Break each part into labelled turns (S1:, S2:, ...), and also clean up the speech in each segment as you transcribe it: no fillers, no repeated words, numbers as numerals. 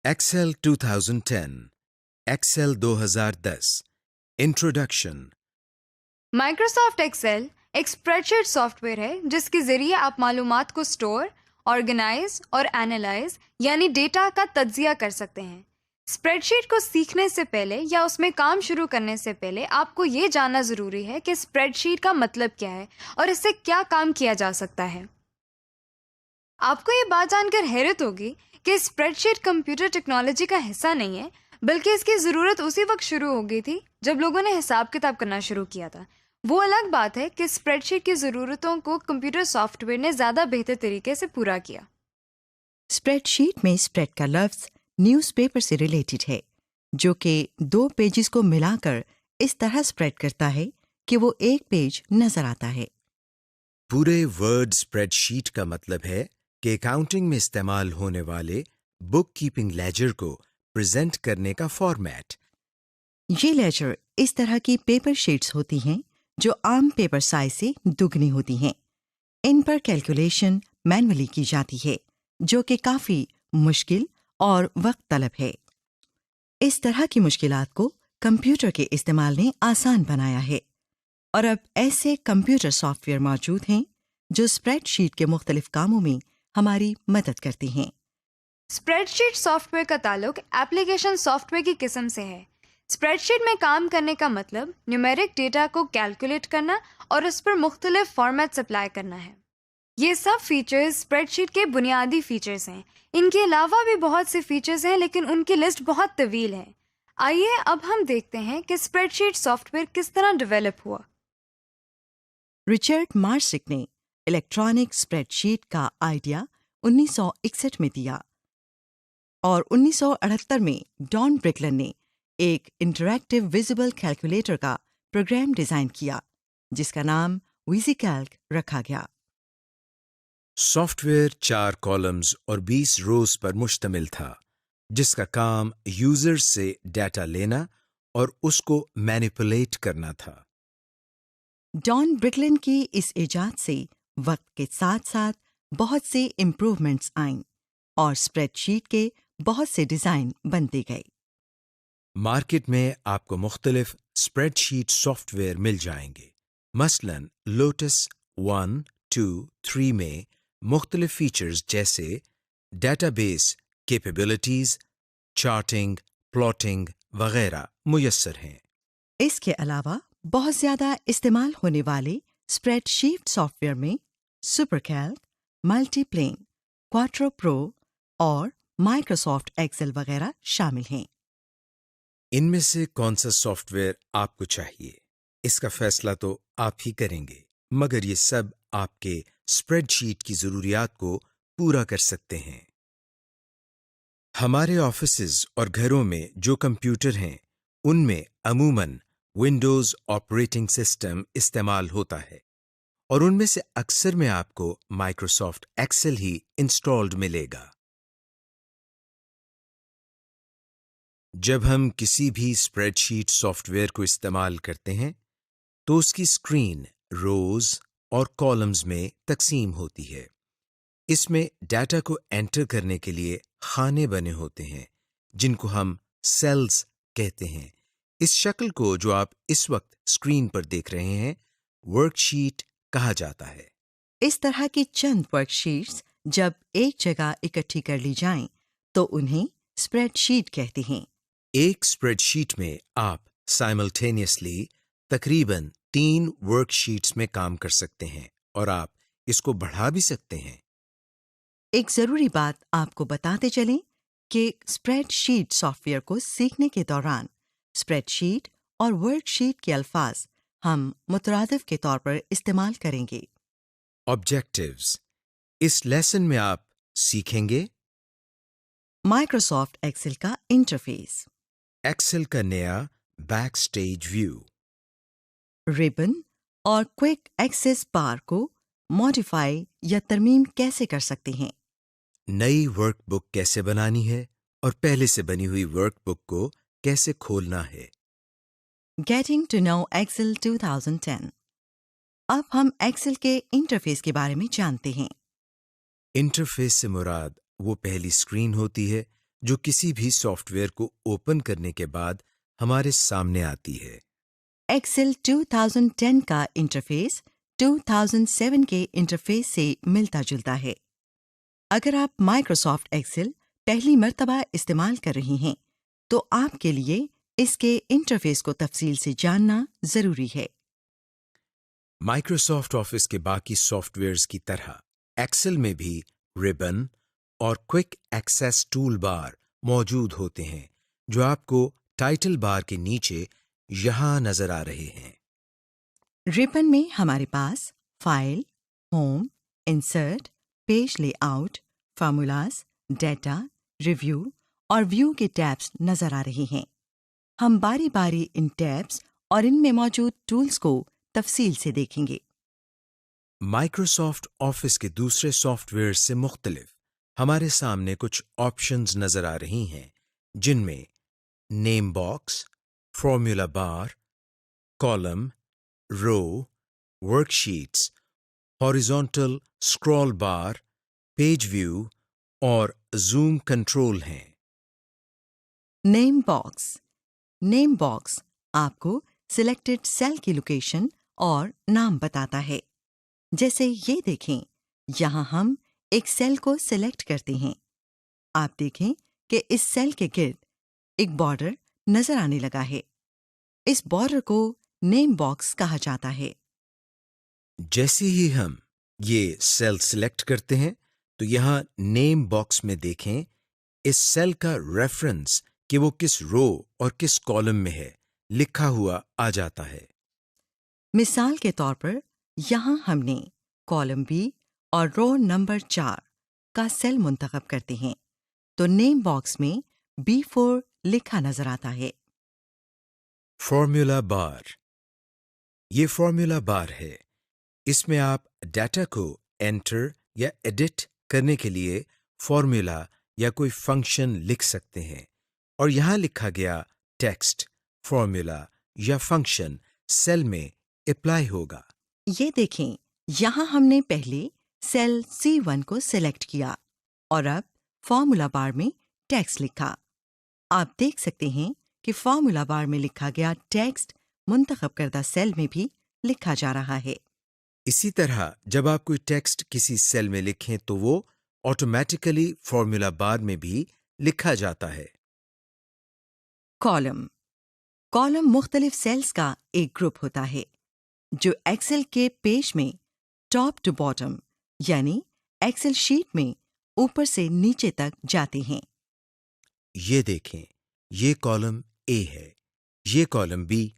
S1: Excel 2010 Excel 2010 Introduction
S2: Microsoft Excel ایک spread sheet soft where ہے جس کے ذریعے آپ معلومات کو اسٹور، آرگنائز اور اینالائز یعنی ڈیٹا کا تجزیہ کر سکتے ہیں۔ اسپریڈ شیٹ کو سیکھنے سے پہلے یا اس میں کام شروع کرنے سے پہلے آپ کو یہ جاننا ضروری ہے کہ اسپریڈ شیٹ کا مطلب کیا ہے اور اس سے کیا کام کیا جا سکتا ہے۔ آپ کو یہ بات جان کر حیرت ہوگی کہ اسپریڈ شیٹ کمپیوٹر ٹیکنالوجی کا حصہ نہیں ہے، بلکہ اس کی ضرورت اسی وقت شروع ہو گئی تھی جب لوگوں نے حساب کتاب کرنا شروع کیا تھا۔ وہ الگ بات ہے کہ اسپریڈ شیٹ کی ضرورتوں کو کمپیوٹر سافٹ ویئر نے زیادہ بہتر طریقے سے پورا کیا۔
S3: اسپریڈ شیٹ میں اسپریڈ کا لفظ نیوز پیپر سے ریلیٹڈ ہے، جو کہ 2 پیجز کو ملا کر اس طرح اسپریڈ کرتا ہے کہ وہ ایک پیج نظر آتا ہے۔
S1: پورے ورڈ اسپریڈ شیٹ کا مطلب ہے کہ اکاؤنٹنگ میں استعمال ہونے والے بک کیپنگ لیجر کو پریزنٹ کرنے کا فارمیٹ۔
S3: یہ لیجر اس طرح کی پیپر شیٹس ہوتی ہیں جو عام پیپر سائز سے دگنی ہوتی ہیں۔ ان پر کیلکولیشن مینولی کی جاتی ہے، جو کہ کافی مشکل اور وقت طلب ہے۔ اس طرح کی مشکلات کو کمپیوٹر کے استعمال نے آسان بنایا ہے، اور اب ایسے کمپیوٹر سافٹ ویئر موجود ہیں جو اسپریڈ شیٹ کے مختلف کاموں میں ہماری مدد کرتی ہیں۔
S2: اسپریڈ شیٹ سافٹ ویئر کا تعلق ایپلیکیشن سافٹ ویئر کی قسم سے ہے۔ اسپریڈ شیٹ میں کام کرنے کا مطلب نیومیرک ڈیٹا کو کیلکولیٹ کرنا اور اس پر مختلف فارمیٹس اپلائی کرنا ہے۔ یہ سب فیچرز اسپریڈ شیٹ کے بنیادی فیچرز ہیں۔ ان کے علاوہ بھی بہت سے فیچرز ہیں، لیکن ان کی لسٹ بہت طویل ہے۔ آئیے اب ہم دیکھتے ہیں کہ اسپریڈ شیٹ سافٹ ویئر کس طرح ڈیولپ ہوا۔
S3: رچرڈ مارسک نے الیکٹرانک اسپریڈ شیٹ کا آئیڈیا 1961 میں دیا، اور 1978 میں ڈان برکلن نے ایک انٹریکٹیو ویزیبل کیلکولیٹر کا پروگرام ڈیزائن کیا جس کا نام ویزی کیلک رکھا گیا۔
S1: سافٹ ویئر 4 کالمز اور 20 روز پر مشتمل تھا، جس کا کام یوزر سے ڈیٹا لینا اور اس کو مینیپولیٹ کرنا تھا۔
S3: ڈان برکلن کی اس ایجاد سے وقت کے ساتھ ساتھ بہت سے امپروومنٹس آئیں، اور اسپریڈ شیٹ کے بہت سے ڈیزائن بنتے گئے۔
S1: مارکیٹ میں آپ کو مختلف اسپریڈ شیٹ سافٹ ویئر مل جائیں گے۔ مثلاً لوٹس 1، 2، 3 میں مختلف فیچرز جیسے data base capabilities, charting, plotting وغیرہ میسر ہیں۔
S3: اس کے علاوہ بہت زیادہ استعمال ہونے والے اسپریڈ شیٹ سافٹ ویئر میں سپر کیلک، ملٹی پلین، کوارٹرو پرو اور مائکروسافٹ ایکسل وغیرہ شامل ہیں۔
S1: ان میں سے کون سا سافٹ ویئر آپ کو چاہیے، اس کا فیصلہ تو آپ ہی کریں گے، مگر یہ سب آپ کے اسپریڈ شیٹ کی ضروریات کو پورا کر سکتے ہیں۔ ہمارے آفیسز اور گھروں میں جو کمپیوٹر ہیں ان میں عموماً ونڈوز آپریٹنگ سسٹم استعمال ہوتا ہے، اور ان میں سے اکثر میں آپ کو مائکروسافٹ ایکسل ہی انسٹالڈ ملے گا۔ جب ہم کسی بھی اسپریڈ شیٹ سافٹ ویئر کو استعمال کرتے ہیں تو اس کی اسکرین روز اور کالمز میں تقسیم ہوتی ہے۔ اس میں ڈیٹا کو انٹر کرنے کے لیے خانے بنے ہوتے ہیں جن کو ہم سیلز کہتے ہیں۔ اس شکل کو جو آپ اس وقت اسکرین پر دیکھ رہے ہیں ورک شیٹ کہا جاتا ہے۔
S3: اس طرح کی چند ورک شیٹس جب ایک جگہ اکٹھی کر لی جائیں تو انہیں اسپریڈ شیٹ کہتے ہیں۔
S1: ایک اسپریڈ شیٹ میں آپ سائملٹینیسلی تقریباً 3 ورک شیٹس میں کام کر سکتے ہیں، اور آپ اس کو بڑھا بھی سکتے ہیں۔
S3: ایک ضروری بات آپ کو بتاتے چلیں کہ اسپریڈ شیٹ سافٹ ویئر کو سیکھنے کے دوران اسپریڈ شیٹ اور ورک شیٹ کے الفاظ ہم مترادف کے طور پر استعمال کریں گے۔
S1: آبجیکٹیوز، اس لیسن میں آپ سیکھیں گے
S3: مائکروسافٹ ایکسل کا انٹرفیس،
S1: ایکسل کا نیا بیک سٹیج ویو،
S3: ربن اور کوئک ایکسس بار کو ماڈیفائی یا ترمیم کیسے کر سکتے ہیں،
S1: نئی ورک بک کیسے بنانی ہے اور پہلے سے بنی ہوئی ورک بک کو کیسے کھولنا ہے۔
S3: Getting to know Excel 2010۔ اب ہم ایکسل کے انٹرفیس کے بارے میں جانتے ہیں۔
S1: انٹرفیس سے مراد وہ پہلی اسکرین ہوتی ہے جو کسی بھی سافٹ ویئر کو اوپن کرنے کے بعد ہمارے سامنے آتی ہے۔
S3: ایکسل 2010 کا انٹرفیس 2007 کے انٹرفیس سے ملتا جلتا ہے۔ اگر آپ مائکروسافٹ ایکسل پہلی مرتبہ استعمال کر رہے ہیں تو آپ کے لیے اس کے انٹرفیس کو تفصیل سے جاننا ضروری ہے۔
S1: مائکروسافٹ آفس کے باقی سافٹ ویئرز کی طرح ایکسل میں بھی ربن اور کوئک ایکسیس ٹول بار موجود ہوتے ہیں جو آپ کو ٹائٹل بار کے نیچے یہاں نظر آ رہے ہیں۔
S3: ربن میں ہمارے پاس file, home, insert, page layout, formulas, data, review اور ویو کے ٹیبز نظر آ رہے ہیں۔ ہم باری باری ان ٹیبز اور ان میں موجود ٹولز کو تفصیل سے دیکھیں گے۔
S1: مائکروسافٹ آفس کے دوسرے سافٹ ویئر سے مختلف ہمارے سامنے کچھ آپشنز نظر آ رہی ہیں جن میں name box, formula bar, column, row, worksheets, horizontal scroll bar, page view اور زوم کنٹرول ہیں۔
S3: نیم باکس آپ کو سلیکٹڈ سیل کی لوکیشن اور نام بتاتا ہے۔ جیسے یہ دیکھیں، یہاں ہم ایک سیل کو سلیکٹ کرتے ہیں۔ آپ دیکھیں کہ اس سیل کے گرد ایک بارڈر نظر آنے لگا ہے۔ اس بارڈر کو نیم باکس کہا جاتا ہے۔
S1: جیسے ہی ہم یہ سیل سلیکٹ کرتے ہیں تو یہاں نیم باکس میں دیکھیں اس سیل کا ریفرنس کہ وہ کس رو اور کس کالم میں ہے لکھا ہوا آ جاتا ہے۔
S3: مثال کے طور پر یہاں ہم نے کالم بی اور رو نمبر 4 کا سیل منتخب کرتے ہیں تو نیم باکس میں B4 لکھا نظر آتا ہے۔
S1: فارمولا بار، یہ فارمولا بار ہے۔ اس میں آپ ڈیٹا کو انٹر یا ایڈٹ کرنے کے لیے فارمولا یا کوئی فنکشن لکھ سکتے ہیں، اور یہاں لکھا گیا ٹیکسٹ، فارمولا یا فنکشن سیل میں اپلائی ہوگا۔
S3: یہ دیکھیں، یہاں ہم نے پہلے سیل C1 کو سلیکٹ کیا اور اب فارمولا بار میں ٹیکسٹ لکھا۔ آپ دیکھ سکتے ہیں کہ فارمولا بار میں لکھا گیا ٹیکسٹ منتخب کردہ سیل میں بھی لکھا جا رہا ہے۔
S1: اسی طرح جب آپ کوئی ٹیکسٹ کسی سیل میں لکھیں تو وہ آٹومیٹیکلی فارمولا بار میں بھی لکھا جاتا ہے۔
S3: کالم مختلف سیلز کا ایک گروپ ہوتا ہے جو ایکسل کے پیج میں ٹاپ ٹو باٹم یعنی ایکسل شیٹ میں اوپر سے نیچے تک جاتے ہیں۔
S1: یہ دیکھیں، یہ کالم اے ہے، یہ کالم بی۔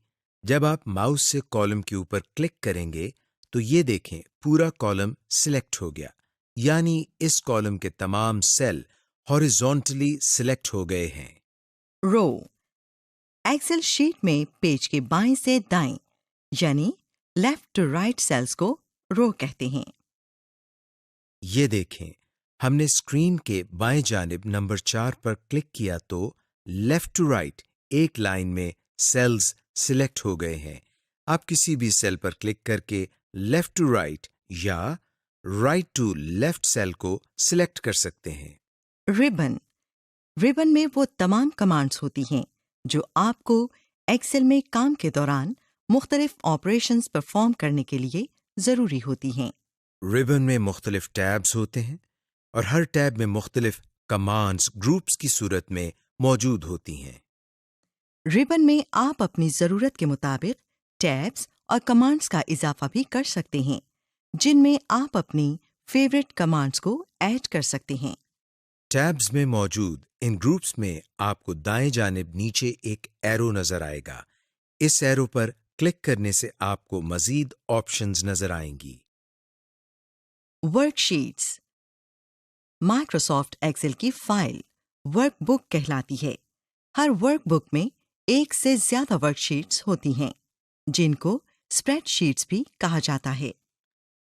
S1: جب آپ ماؤس سے کالم کے اوپر کلک کریں گے تو یہ دیکھیں پورا کالم سلیکٹ ہو گیا، یعنی اس کالم کے تمام سیل ہاریزونٹلی سلیکٹ ہو گئے ہیں۔
S3: رو ایکسل شیٹ میں پیج کے بائیں سے دائیں یعنی لیفٹ ٹو رائٹ سیلز کو رو کہتے ہیں۔
S1: یہ دیکھیں، ہم نے اسکرین کے بائیں جانب نمبر 4 پر کلک کیا تو لیفٹ ٹو رائٹ ایک لائن میں سیلز سلیکٹ ہو گئے ہیں۔ آپ کسی بھی سیل پر کلک کر کے لیفٹ ٹو رائٹ یا رائٹ ٹو لیفٹ سیل کو سلیکٹ کر سکتے ہیں۔
S3: ربن میں وہ تمام کمانڈز ہوتی ہیں جو آپ کو ایکسل میں کام کے دوران مختلف آپریشنز پرفارم کرنے کے لیے ضروری ہوتی ہیں۔
S1: ربن میں مختلف ٹیبز ہوتے ہیں اور ہر ٹیب میں مختلف کمانڈز گروپس کی صورت میں موجود ہوتی ہیں۔
S3: ربن میں آپ اپنی ضرورت کے مطابق ٹیبز اور کمانڈز کا اضافہ بھی کر سکتے ہیں جن میں آپ اپنی فیوریٹ کمانڈز کو ایڈ کر سکتے ہیں۔
S1: ٹیبز میں موجود ان گروپس میں آپ کو دائیں جانب نیچے ایک ایرو نظر آئے گا۔ اس ایرو پر کلک کرنے سے آپ کو مزید آپشنز نظر آئیں گی۔
S3: ورک شیٹس مائکروسافٹ ایکسل کی فائل ورک بک کہلاتی ہے۔ ہر ورک بک میں ایک سے زیادہ ورک شیٹس ہوتی ہیں جن کو اسپریڈ شیٹس بھی کہا جاتا ہے۔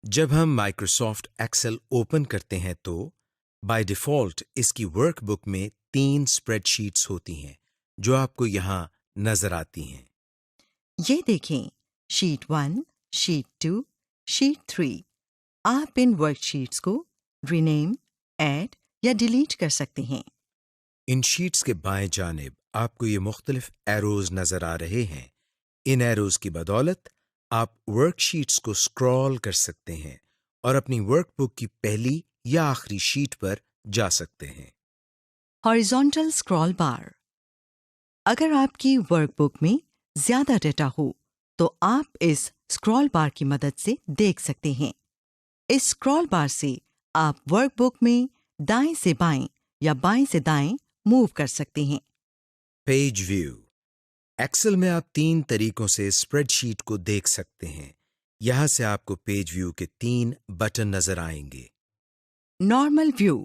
S1: جب ہم مائکروسافٹ ایکسل اوپن کرتے ہیں تو بائی ڈیفالٹ اس کی ورک بک میں 3 اسپریڈ شیٹس ہوتی ہیں جو آپ کو یہاں نظر آتی ہیں۔
S3: یہ دیکھیں، شیٹ 1، شیٹ 2، شیٹ 3۔ آپ ان ورک شیٹس کو رینیم، ایڈ یا ڈیلیٹ کر سکتے ہیں۔
S1: ان شیٹس کے بائیں جانب آپ کو یہ مختلف ایروز نظر آ رہے ہیں۔ ان ایروز کی بدولت آپ ورک شیٹس کو سکرول کر سکتے ہیں اور اپنی ورک بک کی پہلی یا آخری شیٹ پر جا سکتے ہیں۔
S3: ہاریزونٹل اسکرول بار۔ اگر آپ کی ورک بک میں زیادہ ڈیٹا ہو تو آپ اس اسکرول بار کی مدد سے دیکھ سکتے ہیں۔ اس اسکرول بار سے آپ ورک بک میں دائیں سے بائیں یا بائیں سے دائیں موو کر سکتے ہیں۔
S1: Page view. ایکسل میں آپ 3 طریقوں سے اسپریڈ شیٹ کو دیکھ سکتے ہیں۔ یہاں سے آپ کو پیج ویو کے 3 بٹن نظر آئیں گے۔
S3: Normal view,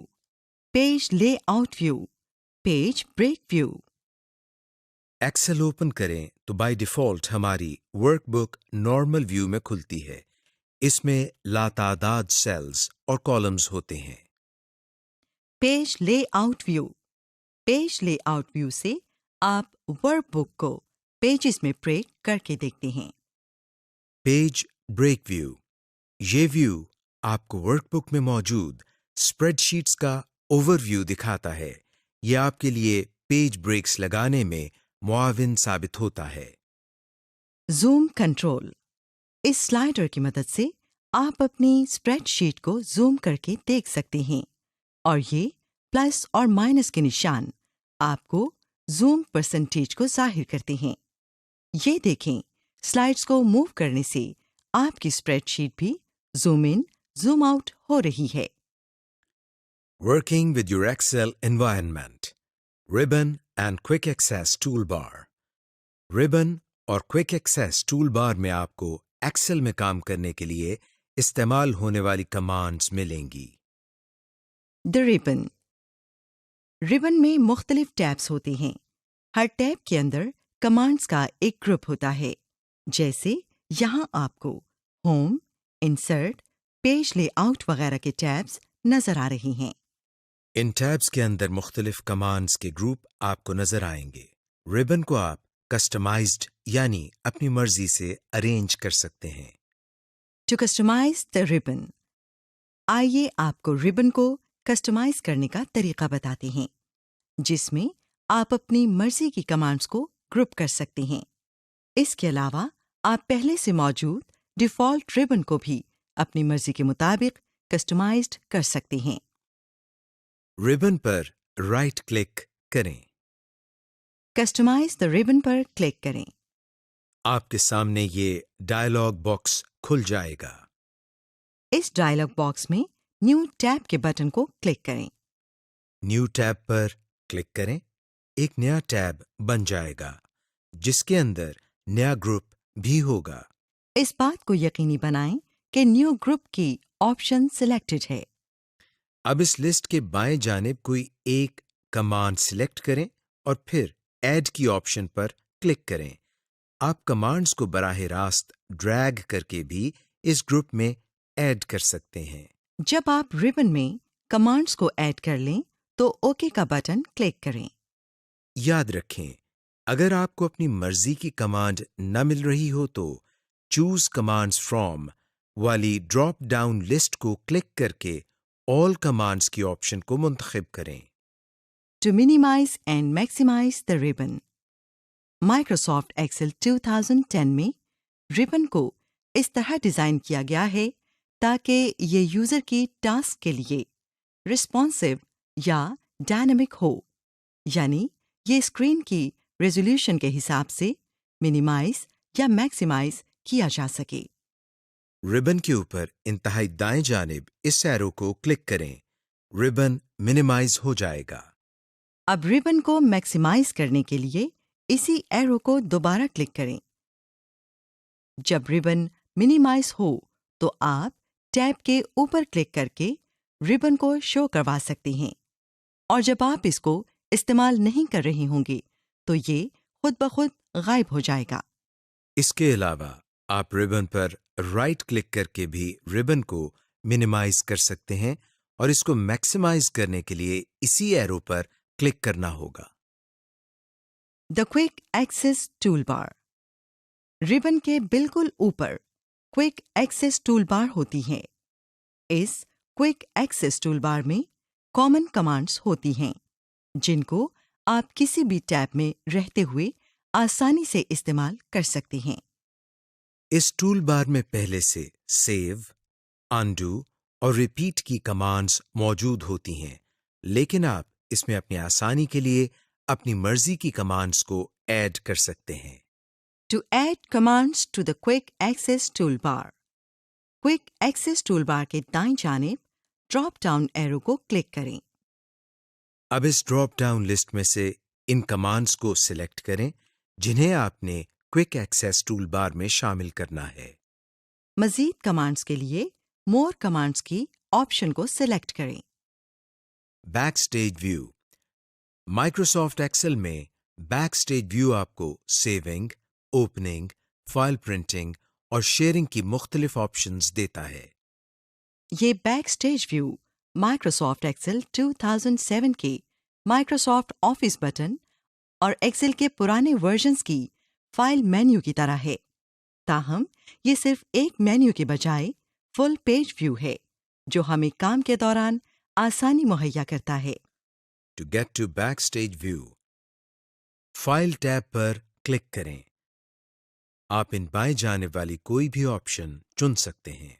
S3: page layout view, page break view.
S1: Excel open کریں تو بائی ڈیفالٹ ہماری ورک بک نارمل ویو میں کھلتی ہے۔ اس میں لاتعداد سیلز اور کالمز ہوتے ہیں۔
S3: Page layout view. Page layout view سے آپ ورک بک کو پیجز میں بریک کر کے دیکھتے ہیں۔
S1: Page break view. یہ ویو آپ کو ورک بک میں موجود اسپریڈ شیٹس کا اوور ویو دکھاتا ہے۔ یہ آپ کے لیے پیج بریکس لگانے میں معاون ثابت ہوتا ہے۔
S3: Zoom control. اس سلائڈر کی مدد سے آپ اپنی اسپریڈ شیٹ کو زوم کر کے دیکھ سکتے ہیں اور یہ پلس اور مائنس کے نشان آپ کو زوم پرسنٹیج کو ظاہر کرتے ہیں۔ یہ دیکھیں، سلائڈز کو موو کرنے سے آپ کی اسپریڈ شیٹ بھی زوم ان زوم آؤٹ ہو رہی ہے۔
S1: Working with your Excel environment. Ribbon and Quick Access Toolbar. Ribbon اور Quick Access Toolbar میں آپ کو ایکسل میں کام کرنے کے لیے استعمال ہونے والی کمانڈز ملیں گی۔
S3: دی ربن۔ ربن میں مختلف ٹیبز ہوتے ہیں۔ ہر ٹیب کے اندر کمانڈز کا ایک گروپ ہوتا ہے، جیسے یہاں آپ کو home, insert, page lay out وغیرہ کے ٹیبز نظر آ رہے ہیں۔
S1: ان ٹیبز کے اندر مختلف کمانڈز کے گروپ آپ کو نظر آئیں گے۔ ربن کو آپ کسٹمائزڈ یعنی اپنی مرضی سے ارینج کر سکتے ہیں۔
S3: To customise the ribbon. آئیے آپ کو ربن کو کسٹمائز کرنے کا طریقہ بتاتے ہیں، جس میں آپ اپنی مرضی کی کمانڈز کو گروپ کر سکتے ہیں۔ اس کے علاوہ آپ پہلے سے موجود ڈیفالٹ ربن کو بھی اپنی مرضی کے مطابق کسٹمائزڈ کر سکتے ہیں۔
S1: ربن پر رائٹ کلک کریں۔
S3: Customise the ribbon per click کریں۔
S1: آپ کے سامنے یہ ڈائلاگ باکس کھل جائے گا۔
S3: اس ڈائلاگ باکس میں نیو ٹیب کے بٹن کو کلک کریں۔
S1: نیو ٹیب پر کلک کریں۔ ایک نیا ٹیب بن جائے گا جس کے اندر نیا گروپ بھی ہوگا۔
S3: اس بات کو یقینی بنائیں کہ نیو گروپ کی آپشن سلیکٹڈ ہے۔
S1: اب اس لسٹ کے بائیں جانب کوئی ایک کمانڈ سلیکٹ کریں اور پھر ایڈ کی آپشن پر کلک کریں۔ آپ کمانڈز کو براہ راست ڈریگ کر کے بھی اس گروپ میں ایڈ کر سکتے ہیں۔
S3: جب آپ ربن میں کمانڈز کو ایڈ کر لیں تو اوکے کا بٹن کلک کریں۔
S1: یاد رکھیں، اگر آپ کو اپنی مرضی کی کمانڈ نہ مل رہی ہو تو چوز کمانڈز فرام والی ڈراپ ڈاؤن لسٹ کو کلک کر کے آل کمانڈز کی آپشن کو منتخب کریں۔
S3: To minimise and maximise the ribbon. Microsoft Excel 2010 میں ربن کو اس طرح ڈیزائن کیا گیا ہے تاکہ یہ یوزر کی ٹاسک کے لیے رسپانسو یا ڈائنامک ہو، یعنی یہ اسکرین کی ریزولوشن کے حساب سے منیمائز یا میکسیمائز کیا جا سکے۔
S1: ربن کے اوپر انتہائی دائیں جانب اس ایرو کو کلک کریں۔ ربن منیمائز ہو جائے گا۔
S3: اب ربن کو میکسیمائز کرنے کے لیے اسی ایرو کو دوبارہ کلک کریں۔ جب ربن منیمائز ہو تو آپ ٹیب کے اوپر کلک کر کے ربن کو شو کروا سکتے ہیں، اور جب آپ اس کو استعمال نہیں کر رہے ہوں گے تو یہ خود بخود غائب ہو جائے گا۔
S1: اس کے علاوہ آپ ربن پر رائٹ کلک کر کے بھی ربن کو منیمائز کر سکتے ہیں اور اس کو میکسیمائز کرنے کے لیے اسی ایرو پر کلک کرنا ہوگا۔
S3: دا کوئک ایکسیس ٹول بار۔ ربن کے بالکل اوپر کوئک ایکسیس ٹول بار ہوتی ہے۔ اس کوئک ایکسیس ٹول بار میں کامن کمانڈز ہوتی ہیں جن کو آپ کسی بھی ٹیب میں رہتے ہوئے آسانی سے استعمال کر سکتے ہیں۔
S1: اس ٹول بار میں پہلے سے سیو، انڈو اور ریپیٹ کی کمانڈز موجود ہوتی ہیں، لیکن آپ اس میں اپنی آسانی کے لیے اپنی مرضی کی کمانڈز کو ایڈ کر سکتے ہیں۔
S3: To add commands to the Quick Access toolbar. Quick Access toolbar کے دائیں جانب ڈراپ ڈاؤن ایرو کو کلک کریں۔
S1: اب اس ڈراپ ڈاؤن لسٹ میں سے ان کمانڈز کو سلیکٹ کریں جنہیں آپ نے کوئک ایکسیس ٹول بار میں شامل کرنا ہے۔
S3: مزید کمانڈز کے لیے مور کمانڈز کی آپشن کو سلیکٹ کریں۔
S1: Backstage view. Microsoft Excel میں بیک سٹیج ویو آپ کو سیونگ، اوپننگ، فائل پرنٹنگ اور شیئرنگ کی مختلف آپشنز دیتا ہے۔
S3: یہ backstage view Microsoft Excel 2007 کے مائکروسافٹ آفس بٹن اور ایکسل کے پرانے ورژنز کی فائل مینیو کی طرح ہے، تاہم یہ صرف ایک مینیو کے بجائے فل پیج ویو ہے جو ہمیں کام کے دوران آسانی مہیا کرتا ہے۔
S1: To get to backstage view, file tab پر کلک کریں۔ آپ ان بائیں جانب والی کوئی بھی آپشن چن سکتے ہیں۔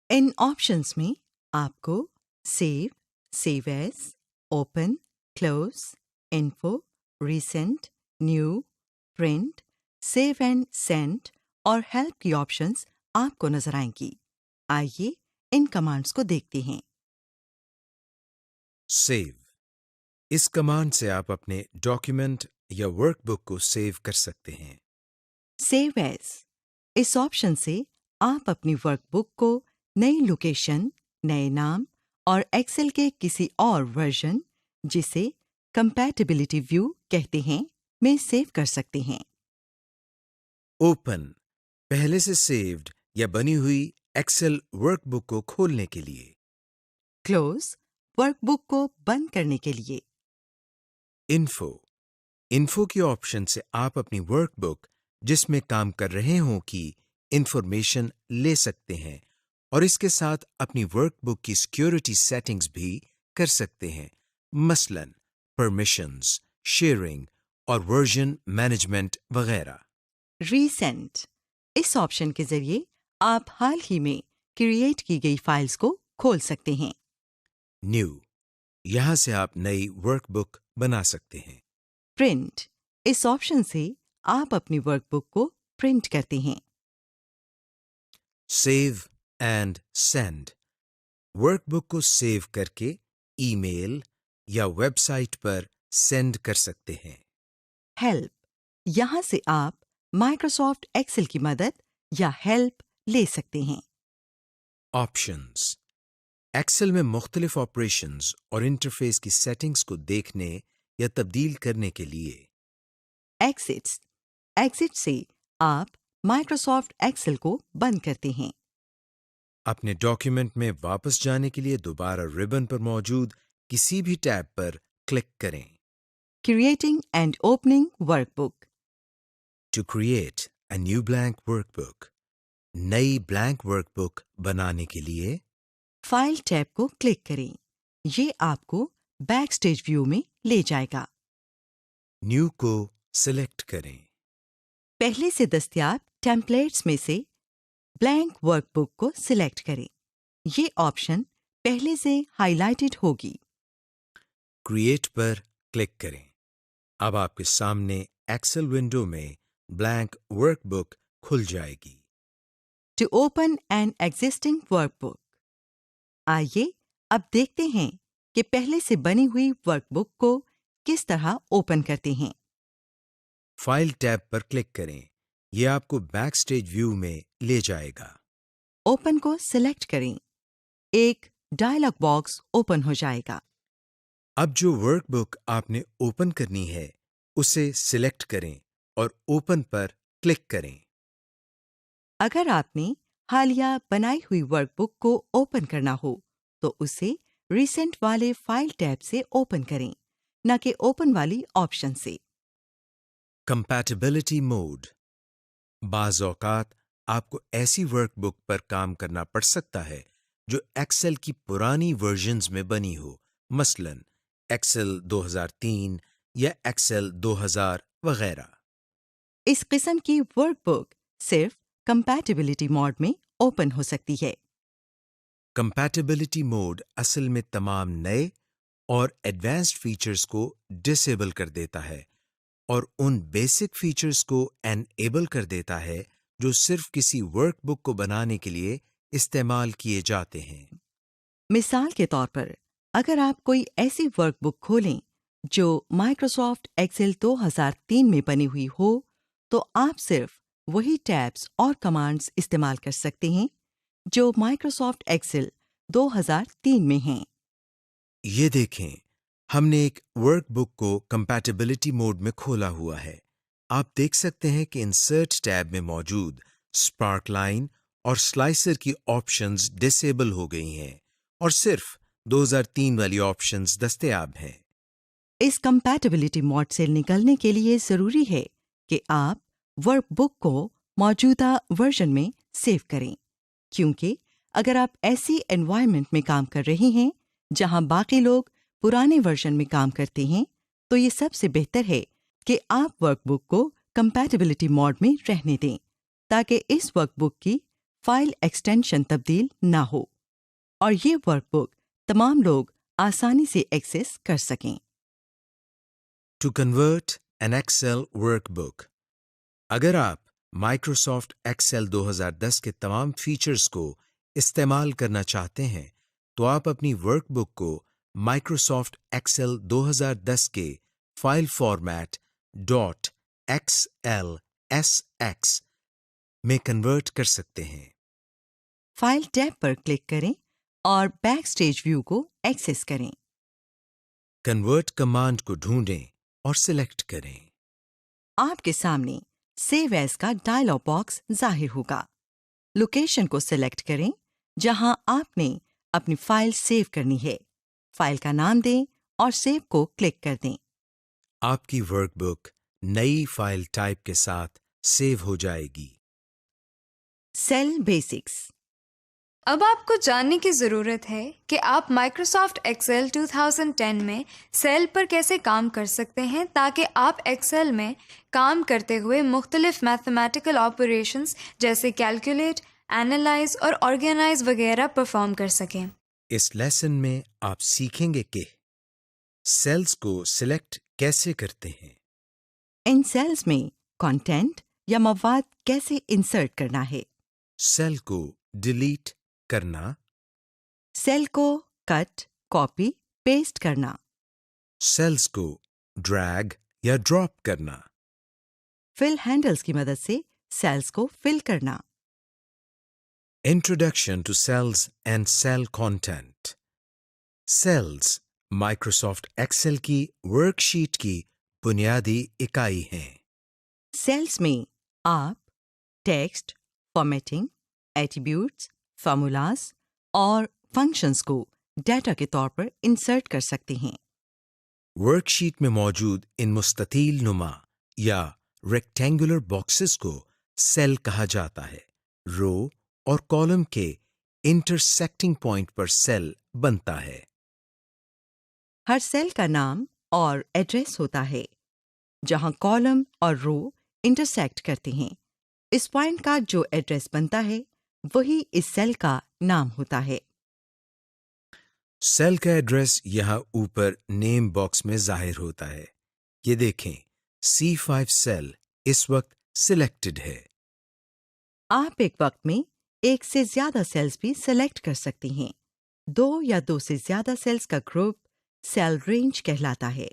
S3: ان آپشنز میں آپ کو save, save as, open, close, info, recent, new, print, save and send اور ہیلپ کی آپشنز آپ کو نظر آئیں گی۔ آئیے ان کمانڈز کو دیکھتے ہیں۔
S1: سیو، اس کمانڈ سے آپ اپنے ڈاکیومنٹ یا ورک بک کو سیو کر سکتے ہیں۔
S3: سیو ایز، اس آپشن سے آپ اپنی ورک بک کو نئی لوکیشن، نئے نام اور ایکسل کے کسی اور ورژن جسے کمپیٹیبلٹی ویو کہتے ہیں میں سیو کر سکتے ہیں۔
S1: اوپن، پہلے سے سیوڈ یا بنی ہوئی ایکسل ورک بک کو کھولنے کے لیے۔
S3: کلوز، ورک بک کو بند کرنے کے لیے۔
S1: انفو، انفو کی آپشن سے آپ اپنی ورک بک جس میں کام کر رہے ہوں کی انفارمیشن لے سکتے ہیں اور اس کے ساتھ اپنی ورک بک کی سیکیورٹی سیٹنگز بھی کر سکتے ہیں، مثلا پرمیشنز، شیئرنگ اور ورژن مینجمنٹ وغیرہ۔
S3: ریسینٹ، اس آپشن کے ذریعے آپ حال ہی میں کریٹ کی گئی فائلز کو کھول سکتے ہیں۔
S1: نیو، یہاں سے آپ نئی ورک بک بنا سکتے ہیں۔
S3: پرنٹ، اس آپشن سے آپ اپنی ورک بک کو پرنٹ کرتے ہیں۔
S1: سیو اینڈ سینڈ، ورک بک کو سیو کر کے ای میل یا ویب سائٹ پر سینڈ کر سکتے ہیں۔
S3: ہیلپ، یہاں سے آپ مائکروسافٹ ایکسل کی مدد یا ہیلپ لے سکتے ہیں۔
S1: آپشنز، ایکسل میں مختلف آپریشنز اور انٹرفیس کی سیٹنگز کو دیکھنے یا تبدیل کرنے کے لیے۔
S3: ایکسٹس، ایکسٹ سے آپ مائکروسافٹ ایکسل کو بند کرتے ہیں۔
S1: اپنے ڈاکیومنٹ میں واپس جانے کے لیے دوبارہ ربن پر موجود کسی بھی ٹیب پر کلک کریں۔
S3: Creating and opening workbook,
S1: to create a new blank workbook, نئی بلینک ورک بک بنانے کے لیے
S3: فائل ٹیب کو کلک کریں۔ یہ آپ کو بیک سٹیج ویو میں لے جائے گا۔
S1: نیو کو سلیکٹ کریں۔
S3: پہلے سے دستیاب ٹیمپلیٹس میں سے بلینک ورک بک کو سلیکٹ کریں۔ یہ آپشن پہلے سے ہائی لائٹڈ ہوگی۔
S1: کریٹ پر کلک کریں۔ اب آپ کے سامنے ایکسل ونڈو میں بلینک ورک بک کھل جائے گی۔
S3: To open an existing workbook, آئیے اب دیکھتے ہیں کہ پہلے سے بنی ہوئی ورک بک کو کس طرح اوپن کرتے ہیں۔
S1: فائل ٹیب پر کلک کریں، یہ آپ کو بیک سٹیج ویو میں لے جائے گا۔
S3: اوپن کو سلیکٹ کریں، ایک ڈائلاگ باکس اوپن ہو جائے گا۔
S1: اب جو ورک بک آپ نے اوپن کرنی ہے اسے سلیکٹ کریں اور اوپن پر کلک کریں۔
S3: اگر آپ نے حالیہ بنائی ہوئی ورک بک کو اوپن کرنا ہو تو اسے ریسنٹ والے فائل ٹیب سے اوپن کریں، نہ کہ اوپن والی آپشن سے۔
S1: کمپیٹیبلٹی موڈ، بعض اوقات آپ کو ایسی ورک بک پر کام کرنا پڑ سکتا ہے جو ایکسل کی پرانی ورژنز میں بنی ہو، مثلا ایکسل 2003 یا ایکسل 2000 وغیرہ۔
S3: اس قسم کی ورک بک صرف کمپیٹیبلٹی موڈ میں اوپن ہو سکتی ہے۔
S1: کمپیٹیبلٹی موڈ اصل میں تمام نئے اور ایڈوانسڈ فیچرز کو ڈسیبل کر دیتا ہے اور ان بیسک فیچرز کو انیبل کر دیتا ہے جو صرف کسی ورک بک کو بنانے کے لیے استعمال کیے جاتے ہیں۔
S3: مثال کے طور پر، اگر آپ کوئی ایسی ورک بک کھولیں جو مائکروسافٹ ایکسل 2003 میں بنی ہوئی ہو، تو آپ صرف وہی ٹیبز اور کمانڈز استعمال کر سکتے ہیں جو مائکروسافٹ ایکسل 2003 میں ہیں۔
S1: یہ دیکھیں، ہم نے ایک ورک بک کو کمپیٹیبلٹی موڈ میں کھولا ہوا ہے۔ آپ دیکھ سکتے ہیں کہ انسرٹ ٹیب میں موجود اسپارک لائن اور سلائسر کی آپشنز ڈسیبل ہو گئی ہیں اور صرف 2003 والی آپشنز دستیاب ہیں۔
S3: اس کمپیٹیبلٹی موڈ سے نکلنے کے لیے ضروری ہے کہ آپ ورک بک کو موجودہ ورژن میں سیو کریں، کیونکہ اگر آپ ایسی انوائرمنٹ میں کام کر رہے ہیں جہاں باقی لوگ پرانے ورژن میں کام کرتے ہیں، تو یہ سب سے بہتر ہے کہ آپ ورک بک کو کمپیٹیبلٹی موڈ میں رہنے دیں تاکہ اس ورک بک کی فائل ایکسٹینشن تبدیل نہ ہو اور یہ ورک بک تمام لوگ آسانی سے ایکسس کر سکیں۔
S1: To convert an Excel workbook, اگر آپ مائکروسافٹ ایکسل 2010 کے تمام فیچرز کو استعمال کرنا چاہتے ہیں تو آپ اپنی ورک بک کو مائکروسافٹ ایکسل 2010 کے فائل فارمیٹ .xlsx میں کنورٹ کر سکتے ہیں۔
S3: فائل ٹیب پر کلک کریں اور بیک سٹیج ویو کو ایکسس کریں۔
S1: کنورٹ کمانڈ کو ڈھونڈیں اور سلیکٹ کریں۔
S3: آپ کے سامنے سیو ایز کا ڈائلاگ باکس ظاہر ہوگا۔ لوکیشن کو سلیکٹ کریں جہاں آپ نے اپنی فائل سیو کرنی ہے، فائل کا نام دیں اور سیو کو کلک کر دیں۔
S1: آپ کی ورک بک نئی فائل ٹائپ کے ساتھ سیو ہو جائے گی۔
S3: Cell basics.
S2: اب آپ کو جاننے کی ضرورت ہے کہ آپ مائکروسافٹ ایکسل 2010 میں سیل پر کیسے کام کر سکتے ہیں تاکہ آپ ایکسل میں کام کرتے ہوئے مختلف میتھمیٹیکل آپریشنز جیسے کیلکولیٹ، اینالائز اور آرگنائز وغیرہ پرفارم کر سکیں۔
S1: اس لیسن میں آپ سیکھیں گے کہ سیلز کو سلیکٹ کیسے کرتے ہیں،
S3: ان سیلز میں کنٹینٹ یا مواد کیسے انسرٹ کرنا ہے،
S1: سیل کو ڈیلیٹ کرنا،
S3: سیل کو کٹ، کاپی، پیسٹ کرنا،
S1: سیلز کو ڈریگ یا ڈراپ کرنا،
S3: فل ہینڈلز کی مدد سے سیلز کو فل کرنا۔
S1: Introduction to cells and cell content. Cells Microsoft Excel کی ورک شیٹ کی بنیادی اکائی ہیں۔
S3: سیلز میں آپ ٹیکسٹ، فارمیٹنگ، ایٹریبیوٹس، فارمولاز اور فنکشنز کو ڈیٹا کے طور پر انسرٹ کر سکتے ہیں۔
S1: ورک شیٹ میں موجود ان مستطیل نما یا ریکٹینگولر باکسز کو سیل کہا جاتا ہے۔ رو اور کالم کے انٹرسیکٹنگ پوائنٹ پر سیل بنتا ہے۔
S3: ہر سیل کا نام اور ایڈریس ہوتا ہے جہاں کالم اور رو انٹرسیکٹ کرتے ہیں۔ اس پوائنٹ کا جو ایڈریس بنتا ہے وہی اس سیل کا نام ہوتا ہے۔
S1: سیل کا ایڈریس یہاں اوپر نیم باکس میں ظاہر ہوتا ہے۔ یہ دیکھیں، C5 سیل اس وقت سلیکٹڈ ہے۔
S3: آپ ایک وقت میں ایک سے زیادہ سیلز بھی سلیکٹ کر سکتے ہیں۔ دو یا دو سے زیادہ سیلز کا گروپ سیل رینج کہلاتا ہے۔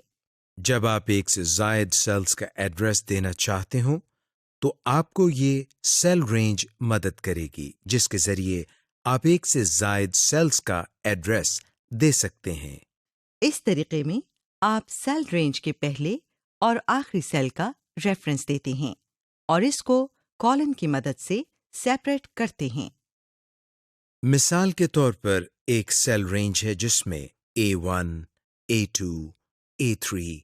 S1: جب آپ ایک سے زائد سیلز کا ایڈریس دینا چاہتے ہوں تو آپ کو یہ سیل رینج مدد کرے گی، جس کے ذریعے آپ ایک سے زائد سیلز کا ایڈریس دے سکتے ہیں۔
S3: اس طریقے میں آپ سیل رینج کے پہلے اور آخری سیل کا ریفرنس دیتے ہیں اور اس کو کالم کی مدد سے سیپریٹ کرتے ہیں۔
S1: مثال کے طور پر ایک سیل رینج ہے جس میں A1، A2، A3،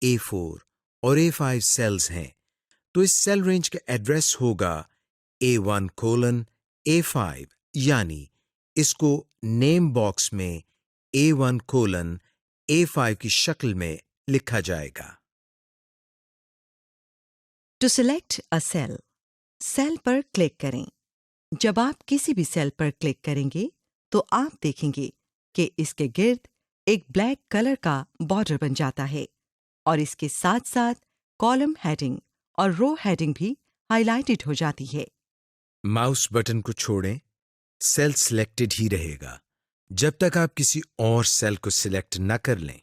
S1: A4 اور A5 سیلز ہیں، تو اس سیل رینج کا ایڈریس ہوگا A1:A5، یعنی اس کو نیم باکس میں A1:A5 کی شکل میں لکھا جائے گا۔
S3: To select a cell, cell پر کلک کریں۔ جب آپ کسی بھی سیل پر کلک کریں گے تو آپ دیکھیں گے کہ اس کے گرد ایک بلیک کلر کا بارڈر بن جاتا ہے اور اس کے ساتھ ساتھ کالم ہیڈنگ اور رو ہیڈنگ بھی ہائی لائٹڈ ہو جاتی ہے۔
S1: ماؤس بٹن کو چھوڑیں، سیل سلیکٹڈ ہی رہے گا جب تک آپ کسی اور سیل کو سلیکٹ نہ کر لیں۔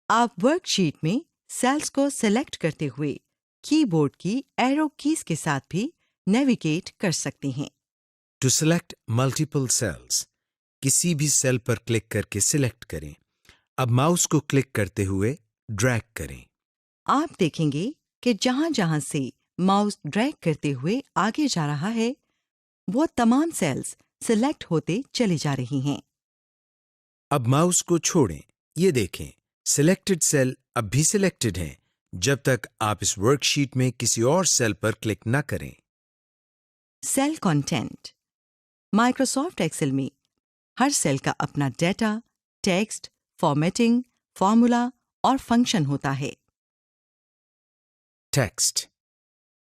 S3: آپ ورک شیٹ میں سیلز کو سلیکٹ کرتے ہوئے کی بورڈ کی ایرو کیز کے ساتھ بھی نیویگیٹ کر سکتے ہیں۔
S1: ٹو سلیکٹ ملٹیپل سیلز، کسی بھی سیل پر کلک کر کے سلیکٹ کریں۔ اب ماؤس کو کلک کرتے ہوئے ڈریگ کریں۔
S3: آپ دیکھیں گے کہ جہاں جہاں سے ماؤس ڈریگ کرتے ہوئے آگے جا رہا ہے وہ تمام سیلز سلیکٹ ہوتے چلی جا رہی ہیں۔
S1: اب ماؤس کو چھوڑیں، یہ دیکھیں سلیکٹڈ سیل اب بھی سلیکٹڈ ہیں جب تک آپ اس ورک شیٹ میں کسی اور سیل پر کلک نہ کریں۔
S3: سیل کنٹینٹ، مائکروسافٹ ایکسل میں ہر سیل کا اپنا ڈیٹا، ٹیکسٹ، فارمیٹنگ، فارمولا اور فنکشن ہوتا ہے۔
S1: ٹیکسٹ،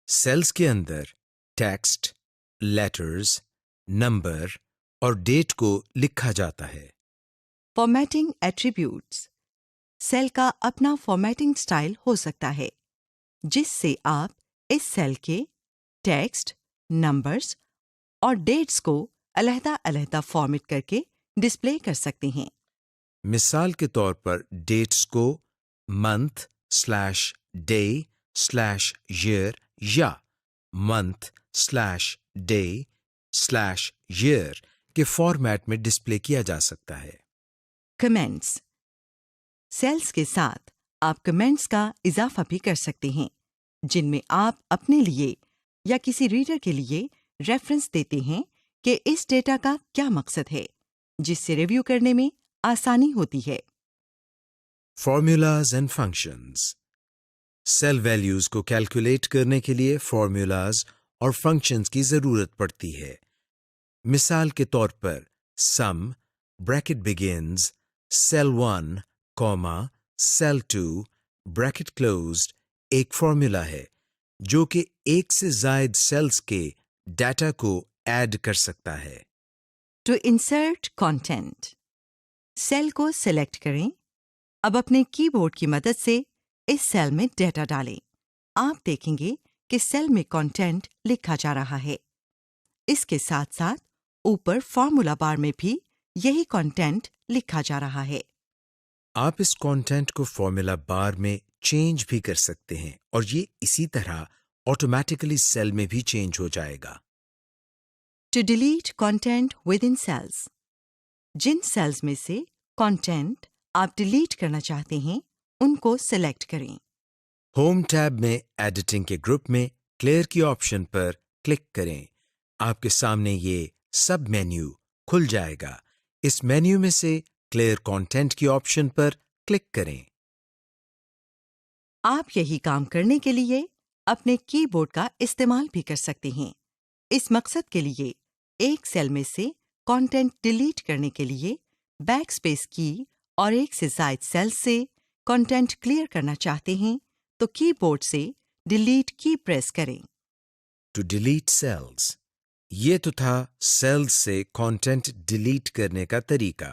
S1: سیلز کے اندر ٹیکسٹ، لیٹرز، نمبر اور ڈیٹ کو لکھا جاتا ہے۔
S3: فارمیٹنگ ایٹریبیوٹس، سیل کا اپنا فارمیٹنگ سٹائل ہو سکتا ہے جس سے آپ اس سیل کے ٹیکسٹ، نمبرز اور ڈیٹس کو علیحدہ علیحدہ فارمیٹ کر کے ڈسپلے کر سکتے ہیں۔
S1: مثال کے طور پر ڈیٹس کو month slash day slash year یا month slash day slash year کے فارمیٹ میں ڈسپلے کیا جا سکتا ہے۔
S3: کمنٹس، سیلز کے ساتھ آپ کمنٹس کا اضافہ بھی کر سکتے ہیں جن میں آپ اپنے لیے یا کسی ریڈر کے لیے ریفرنس دیتے ہیں کہ اس ڈیٹا کا کیا مقصد ہے، جس سے ریویو کرنے میں آسانی ہوتی ہے۔
S1: Formulas and functions, cell values کو کیلکولیٹ کرنے کے لیے فارمولاز اور فنکشنز کی ضرورت پڑتی ہے۔ مثال کے طور پر سم بریکٹ بگنز سیل 1 کوما سیل 2 بریکٹ کلوزڈ ایک فارمولا ہے جو کہ ایک سے زائد سیلز کے ڈیٹا کو ایڈ کر سکتا ہے۔
S3: ٹو انسرٹ کنٹینٹ، سیل کو سلیکٹ کریں۔ اب اپنے کی بورڈ کی مدد سے اس سیل میں ڈیٹا ڈالیں۔ آپ دیکھیں گے کہ سیل میں کنٹینٹ لکھا جا رہا ہے۔ اس کے ساتھ ساتھ اوپر فارمولا بار میں بھی یہی کنٹینٹ لکھا جا رہا ہے۔
S1: آپ اس کانٹینٹ کو فارمولا بار میں چینج بھی کر سکتے ہیں اور یہ اسی طرح آٹومیٹیکلی سیل میں بھی چینج ہو جائے گا۔
S3: To delete content with in cells, جن سیلز میں سے کنٹینٹ آپ ڈیلیٹ کرنا چاہتے ہیں ان کو سلیکٹ کریں۔
S1: ہوم ٹیب میں ایڈیٹنگ کے گروپ میں کلیئر کی آپشن پر کلک کریں۔ آپ کے سامنے یہ سب مینیو کھل جائے گا۔ اس مینیو میں سے کلیئر کنٹینٹ کی آپشن پر کلک کریں۔
S3: آپ یہی کام کرنے کے لیے اپنے کی بورڈ کا استعمال بھی کر سکتے ہیں۔ اس مقصد کے لیے ایک سیل میں سے کنٹینٹ ڈیلیٹ کرنے کے لیے بیک اسپیس کی اور ایک سے زائد سیل سے کنٹینٹ کلیئر کرنا چاہتے ہیں تو کی بورڈ سے ڈیلیٹ کی پریس کریں۔
S1: ٹو ڈیلیٹ سیلز، یہ تو تھا سیلز سے کنٹینٹ ڈیلیٹ کرنے کا طریقہ۔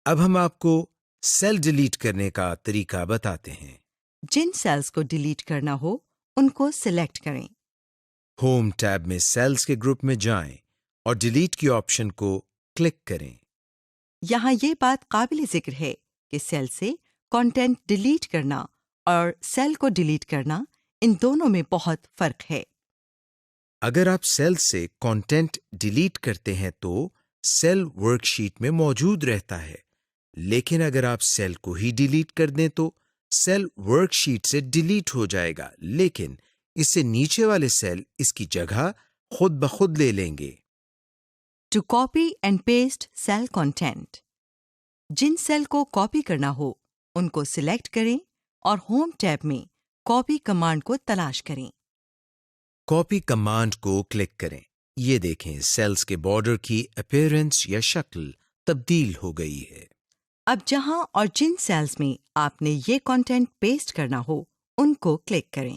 S1: اب ہم آپ کو سیل ڈیلیٹ کرنے کا طریقہ بتاتے ہیں۔
S3: جن سیلز کو ڈیلیٹ کرنا ہو ان کو سلیکٹ کریں۔
S1: ہوم ٹیب میں سیلز کے گروپ میں جائیں اور ڈیلیٹ کی آپشن کو کلک کریں۔
S3: یہاں یہ بات قابل ذکر ہے کہ سیل سے کنٹینٹ ڈیلیٹ کرنا اور سیل کو ڈیلیٹ کرنا ان دونوں میں بہت فرق ہے۔
S1: اگر آپ سیل سے کنٹینٹ ڈیلیٹ کرتے ہیں تو سیل ورک شیٹ میں موجود رہتا ہے، لیکن اگر آپ سیل کو ہی ڈیلیٹ کر دیں تو سیل ورک شیٹ سے ڈیلیٹ ہو جائے گا، لیکن اس سے نیچے والے سیل اس کی جگہ خود بخود لے لیں گے۔
S3: To copy and paste cell content, جن سیل کو کاپی کرنا ہو ان کو سلیکٹ کریں اور ہوم ٹیب میں کاپی کمانڈ کو تلاش کریں۔
S1: کاپی کمانڈ کو کلک کریں۔ یہ دیکھیں سیلز کے بارڈر کی اپیرنس یا شکل تبدیل ہو گئی ہے۔
S3: اب جہاں اور جن سیلز میں آپ نے یہ کنٹینٹ پیسٹ کرنا ہو ان کو کلک کریں۔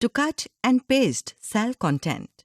S3: To cut and paste cell content.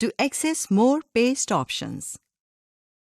S3: To access more paste options.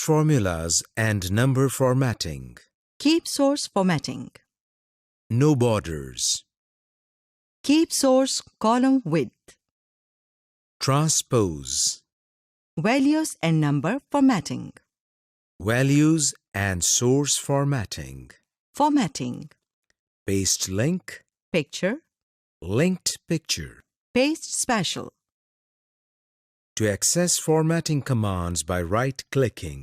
S1: formulas and number formatting,
S3: keep source formatting,
S1: no borders,
S3: keep source column width,
S1: transpose,
S3: values and number formatting,
S1: values and source formatting, paste link,
S3: picture,
S1: linked picture.
S3: paste special,
S1: To access formatting commands by right-clicking,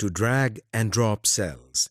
S1: To drag and drop cells,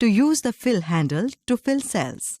S3: To use the fill handle to fill cells.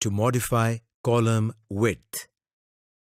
S1: To modify column width,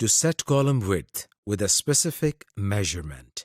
S1: To set column width with a specific measurement,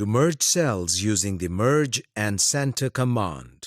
S1: To merge cells using the merge and center command,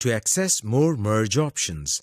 S1: To access more merge options,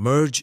S1: merge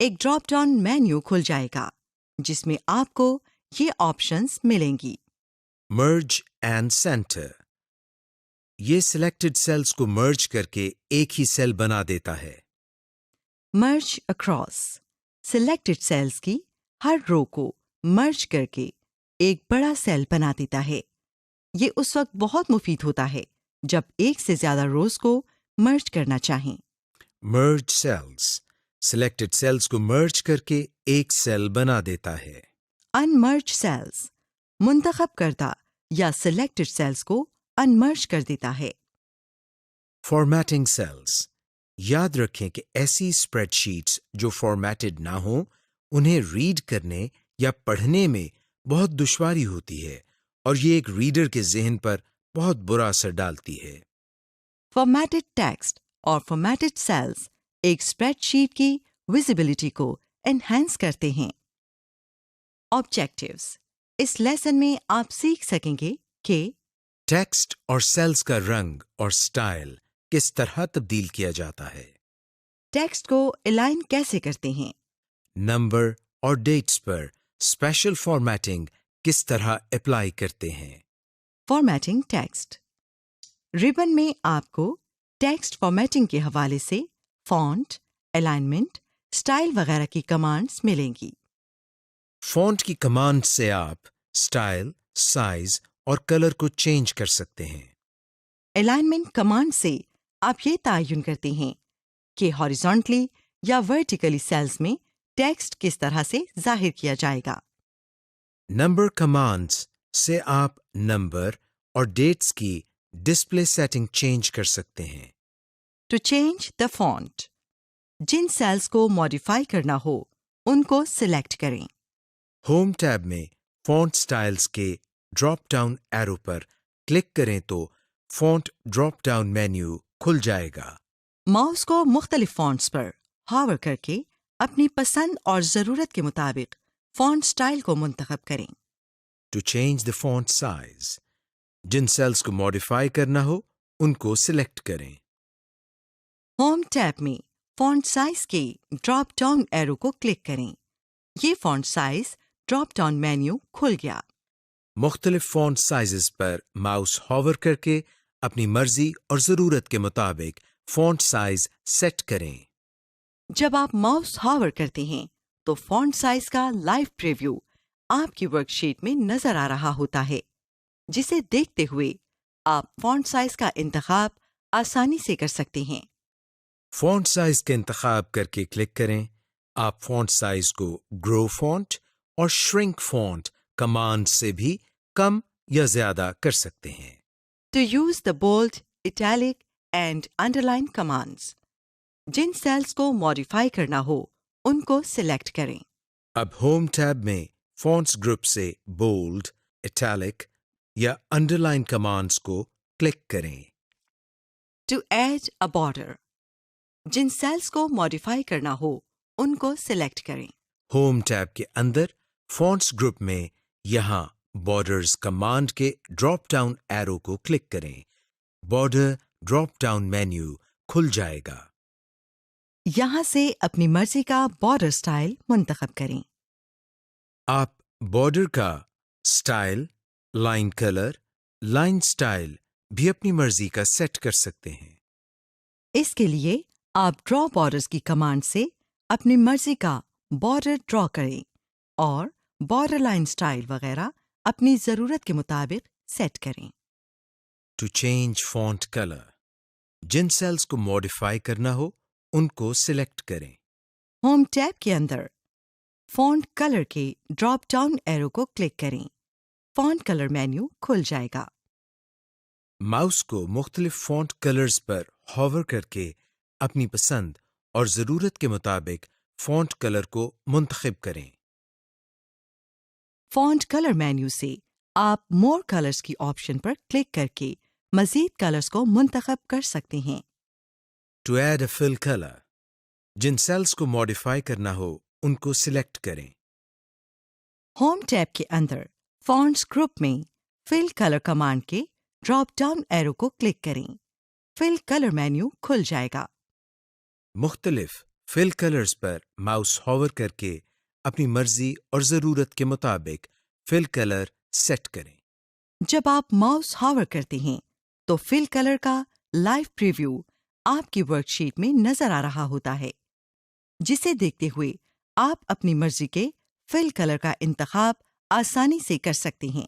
S3: ایک drop down menu کھل جائے گا جس میں آپ کو یہ options ملیں گی۔
S1: مرج اینڈ سینٹر، یہ سلیکٹڈ سیلز کو مرج کر کے ایک ہی سیل بنا دیتا ہے۔
S3: مرج اکراس، سلیکٹڈ سیلز کی ہر رو کو مرج کر کے ایک بڑا سیل بنا دیتا ہے۔ یہ اس وقت بہت مفید ہوتا ہے جب ایک سے زیادہ روز کو مرج کرنا چاہیں۔
S1: مرج سیلز، سلیکٹڈ سیلز کو مرج کر کے ایک سیل بنا دیتا ہے۔
S3: انمرج سیلز، منتخب کردہ یا سلیکٹڈ سیلز کو انمرج کر دیتا ہے۔
S1: فارمیٹنگ سیلز، یاد رکھیں کہ ایسی اسپریڈ شیٹس جو فارمیٹڈ نہ ہوں انہیں ریڈ کرنے یا پڑھنے میں بہت دشواری ہوتی ہے اور یہ ایک ریڈر کے ذہن پر بہت برا اثر ڈالتی ہے۔
S3: فارمیٹڈ ٹیکسٹ اور فارمیٹڈ سیلز ایک اسپریڈ شیٹ کی ویزیبلٹی کو انہینس کرتے ہیں۔ آبجیکٹیوز، اس لیسن میں آپ سیکھ سکیں گے کہ
S1: ٹیکسٹ اور سیلز کا رنگ اور سٹائل کس طرح تبدیل کیا جاتا ہے،
S3: ٹیکسٹ کو الائن کیسے کرتے ہیں،
S1: نمبر اور ڈیٹس پر اسپیشل فارمیٹنگ کس طرح اپلائی کرتے ہیں۔
S3: Formatting text. ربن میں آپ کو ٹیکسٹ فارمیٹنگ کے حوالے سے فونٹ، الائنمنٹ، سٹائل وغیرہ کی کمانڈز ملیں گی۔
S1: فونٹ کی کمانڈ سے آپ سٹائل، سائز اور کلر کو چینج کر سکتے ہیں۔
S3: الائنمنٹ کمانڈ سے آپ یہ تعین کرتے ہیں کہ ہاریزونٹلی یا ورٹیکلی سیلز میں ٹیکسٹ کس طرح سے ظاہر کیا جائے گا۔
S1: نمبر کمانڈز سے آپ نمبر اور ڈیٹس کی ڈسپلے سیٹنگ چینج کر سکتے ہیں۔
S3: ٹو چینج دا فونٹ، جن سیلز کو ماڈیفائی کرنا ہو ان کو سلیکٹ کریں۔
S1: ہوم ٹیب میں فونٹ سٹائلز کے ڈراپ ڈاؤن ایرو پر کلک کریں تو فونٹ ڈراپ ڈاؤن مینیو کھل جائے گا۔
S3: ماؤس کو مختلف فونٹس پر ہاور کر کے اپنی پسند اور ضرورت کے مطابق فونٹ سٹائل کو منتخب کریں۔
S1: To change the font size, جن سیلز کو ماڈیفائی کرنا ہو ان کو سلیکٹ کریں۔
S3: ہوم ٹیب میں فونٹ سائز کے ڈراپ ڈاؤن ایرو کو کلک کریں۔ یہ font size drop down menu کھل گیا۔
S1: مختلف فونٹ سائزز پر ماؤس ہاور کر کے اپنی مرضی اور ضرورت کے مطابق فونٹ سائز سیٹ کریں۔
S3: جب آپ ماؤس ہاور کرتے ہیں تو فونٹ سائز کا لائیو پریویو آپ کی ورک شیٹ میں نظر آ رہا ہوتا ہے، جسے دیکھتے ہوئے آپ فونٹ سائز کا انتخاب آسانی سے کر سکتے ہیں۔
S1: فونٹ سائز کا انتخاب کر کے کلک کریں۔ آپ فونٹ سائز کو گرو فونٹ اور شرنک فونٹ کمانڈ سے بھی کم یا زیادہ کر سکتے ہیں۔
S3: To use the bold, italic and underline commands, جن سیلز کو ماڈیفائی کرنا ہو ان کو سلیکٹ کریں۔
S1: اب ہوم ٹیب میں فونٹس گروپ سے بولڈ، اٹیلک یا انڈرلائن کمانڈز کو کلک کریں۔
S3: ٹو ایڈ اے بارڈر، جن سیلز کو ماڈیفائی کرنا ہو ان کو سلیکٹ کریں۔
S1: ہوم ٹیب کے اندر فونٹس گروپ میں یہاں بارڈرز کمانڈ کے ڈراپ ڈاؤن ایرو کو کلک کریں۔ بارڈر ڈراپ ڈاؤن مینیو کھل جائے گا۔
S3: یہاں سے اپنی مرضی کا بارڈر سٹائل منتخب کریں۔
S1: آپ بارڈر کا style, line colour, line style بھی اپنی مرضی کا سیٹ کر سکتے ہیں۔
S3: اس کے لیے آپ ڈرا بارڈرز کی کمانڈ سے اپنی مرضی کا بارڈر ڈرا کریں اور بارڈر لائن سٹائل وغیرہ اپنی ضرورت کے مطابق سیٹ کریں۔
S1: ٹو چینج فونٹ کلر، جن سیلز کو ماڈیفائی کرنا ہو ان کو سلیکٹ کریں۔
S3: ہوم ٹیب کے اندر فونٹ کلر کے ڈراپ ڈاؤن ایرو کو کلک کریں۔ فونٹ کلر مینیو کھل جائے گا۔
S1: ماؤس کو مختلف فونٹ کلرز پر ہاور کر کے اپنی پسند اور ضرورت کے مطابق فونٹ کلر کو منتخب کریں۔
S3: فونٹ کلر مینیو سے آپ مور کلرز کی آپشن پر کلک کر کے مزید کلرز کو منتخب کر سکتے ہیں۔
S1: To add a fill colour, جن سیلز کو ماڈیفائی کرنا ہو ان کو سلیکٹ کریں۔
S3: ہوم ٹیب کے اندر فونٹس گروپ میں فل کلر کمانڈ کے ڈراپ ڈاؤن ایرو کو کلک کریں۔ فل کلر مینیو کھل جائے گا۔
S1: مختلف فل کلرز پر ماؤس ہاور کر کے اپنی مرضی اور ضرورت کے مطابق فل کلر سیٹ کریں۔
S3: جب آپ ماؤس ہاور کرتے ہیں تو فل کلر کا لائیو پریویو آپ کی ورک شیٹ میں نظر آ رہا ہوتا ہے، جسے دیکھتے ہوئے آپ اپنی مرضی کے فل کلر کا انتخاب آسانی سے کر سکتے ہیں۔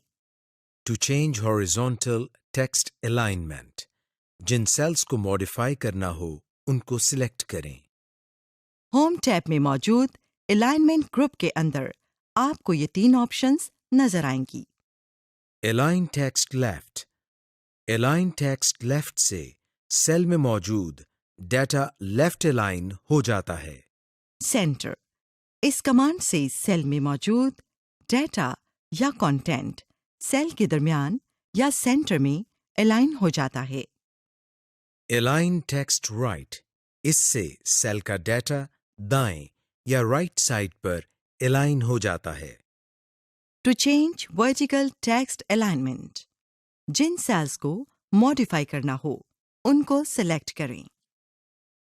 S1: To change horizontal text alignment, جن سیلز کو ماڈیفائی کرنا ہو ان کو سلیکٹ کریں۔
S3: ہوم ٹیب میں موجود الائنمنٹ گروپ کے اندر آپ کو یہ 3 آپشنز نظر آئیں گی۔
S1: Align text left, align text left سے سیل میں موجود ڈیٹا لیفٹ الائن ہو جاتا ہے۔
S3: سینٹر، اس کمانڈ سے سیل میں موجود ڈیٹا یا کنٹینٹ سیل کے درمیان یا سینٹر میں الائن ہو جاتا ہے۔
S1: الائن ٹیکسٹ رائٹ، اس سے سیل کا ڈیٹا دائیں یا رائٹ سائڈ پر الائن ہو جاتا ہے۔
S3: To change vertical text alignment, جن سیلز کو ماڈیفائی کرنا ہو ان کو سلیکٹ کریں۔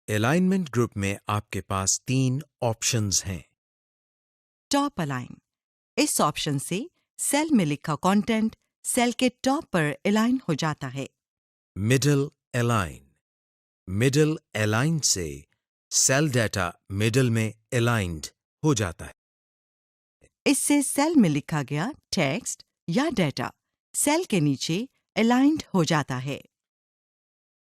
S1: الائنمنٹ گروپ میں آپ کے پاس 3 آپشنز ہیں۔
S3: ٹاپ الائن، اس آپشن سے سیل میں لکھا کنٹینٹ سیل کے ٹاپ پر الائن ہو جاتا ہے۔
S1: مڈل الائن، مڈل الائن سے سیل ڈیٹا مڈل میں الائنڈ ہو جاتا ہے۔
S3: اس سے سیل میں لکھا گیا ٹیکسٹ یا ڈیٹا سیل کے نیچے الائنڈ ہو جاتا ہے۔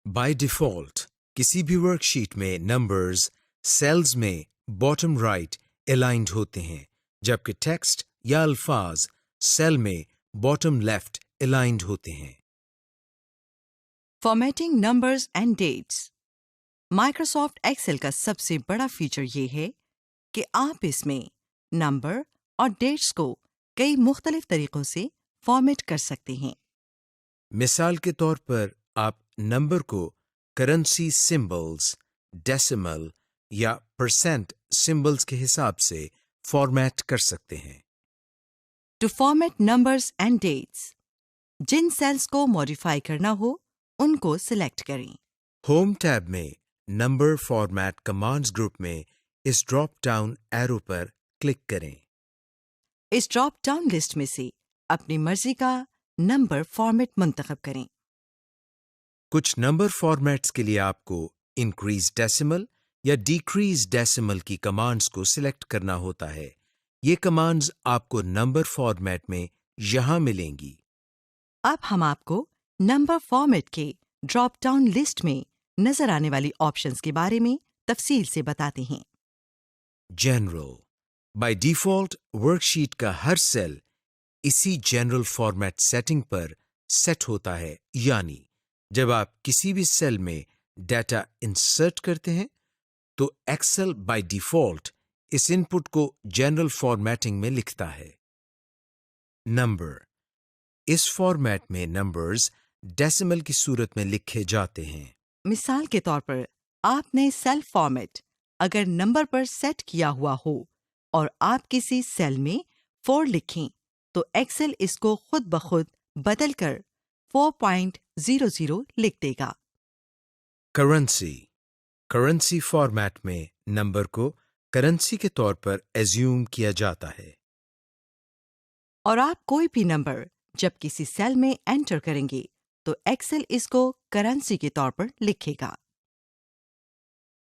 S1: بائی ڈیفالٹ کسی بھی ورک شیٹ میں نمبرز سیلز میں باٹم رائٹ الائنڈ ہوتے ہیں، جبکہ ٹیکسٹ یا الفاظ سیل میں باٹم لیفٹ الائنڈ ہوتے ہیں۔
S3: Formatting numbers and dates, Microsoft Excel کا سب سے بڑا فیچر یہ ہے کہ آپ اس میں نمبر اور ڈیٹس کو کئی مختلف طریقوں سے فارمیٹ کر سکتے ہیں۔
S1: مثال کے طور پر آپ نمبر کو کرنسی سمبلز، ڈیسیمل یا پرسنٹ سمبلز کے حساب سے فارمیٹ کر سکتے ہیں۔
S3: To format numbers and dates, جن سیلز کو ماڈیفائی کرنا ہو ان کو سلیکٹ کریں۔
S1: ہوم ٹیب میں نمبر فارمیٹ کمانڈز گروپ میں اس ڈراپ ڈاؤن ایرو پر کلک کریں۔
S3: اس ڈراپ ڈاؤن لسٹ میں سے اپنی مرضی کا نمبر فارمیٹ منتخب کریں۔
S1: کچھ نمبر فارمیٹس کے لیے آپ کو انکریز ڈیسیمل یا ڈیکریز ڈیسیمل کی کمانڈز کو سلیکٹ کرنا ہوتا ہے۔ یہ کمانڈز آپ کو نمبر فارمیٹ میں یہاں ملیں گی۔
S3: اب ہم آپ کو نمبر فارمیٹ کے ڈراپ ڈاؤن لسٹ میں نظر آنے والی آپشنز کے بارے میں تفصیل سے بتاتے ہیں۔
S1: General, by default work sheet کا ہر سیل اسی جنرل فارمیٹ سیٹنگ پر سیٹ ہوتا ہے، یعنی جب آپ کسی بھی سیل میں ڈیٹا انسرٹ کرتے ہیں تو ایکسل بائی ڈیفالٹ اس ان پٹ کو جنرل فارمیٹنگ میں لکھتا ہے۔ نمبر، اس فارمیٹ میں نمبرز ڈیسیمل کی صورت میں لکھے جاتے ہیں۔
S3: مثال کے طور پر آپ نے سیل فارمیٹ اگر نمبر پر سیٹ کیا ہوا ہو اور آپ کسی سیل میں 4 لکھیں تو ایکسل اس کو خود بخود بدل کر 4.00 لکھ دے گا۔
S1: کرنسی، کرنسی فارمیٹ میں نمبر کو کرنسی کے طور پر ایزیوم کیا جاتا ہے۔
S3: اور آپ کوئی بھی نمبر جب کسی سیل میں انٹر کریں گے تو ایکسل اس کو کرنسی کے طور پر لکھے گا۔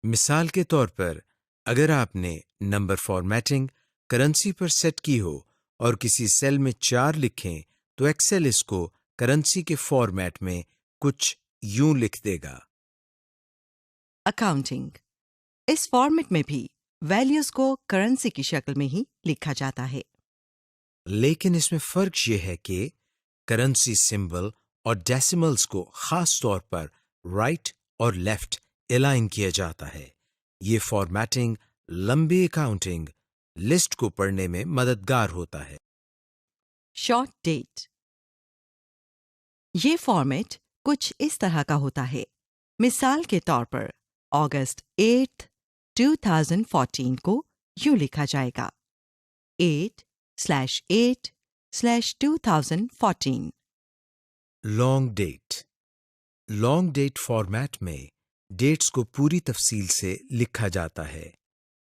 S1: مثال کے طور پر اگر آپ نے نمبر فارمیٹنگ کرنسی پر سیٹ کی ہو اور کسی سیل میں 4 لکھیں تو ایکسل اس کو کرنسی کے فارمیٹ میں کچھ یوں لکھ دے گا۔
S3: اکاؤنٹنگ، اس فارمیٹ میں بھی ویلیوز کو کرنسی کی شکل میں ہی لکھا جاتا ہے،
S1: لیکن اس میں فرق یہ ہے کہ کرنسی سمبل اور ڈیسیملز کو خاص طور پر رائٹ اور لیفٹ الائن کیا جاتا ہے۔ یہ فارمیٹنگ لمبی اکاؤنٹنگ لسٹ کو پڑھنے میں مددگار ہوتا ہے۔
S3: شارٹ ڈیٹ، یہ فارمیٹ کچھ اس طرح کا ہوتا ہے۔ مثال کے طور پر اگست 8، 2014 کو یوں لکھا جائے گا، 8/8/2014۔
S1: Long date, long date format میں ڈیٹس کو پوری تفصیل سے لکھا جاتا ہے۔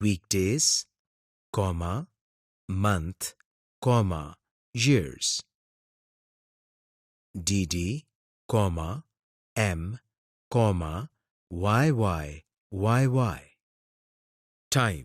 S1: weekdays, comma, month, comma, years. DD, comma, M, comma, YY. Time.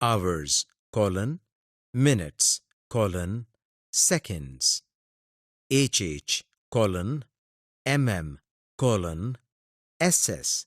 S1: hours, colon, minutes, colon, seconds. HH, colon, MM, colon, SS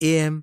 S1: AM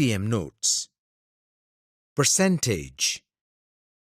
S1: PM notes.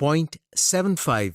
S1: 0.75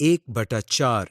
S1: 1/4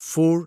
S1: 4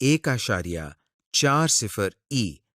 S1: 1.40E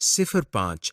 S1: 05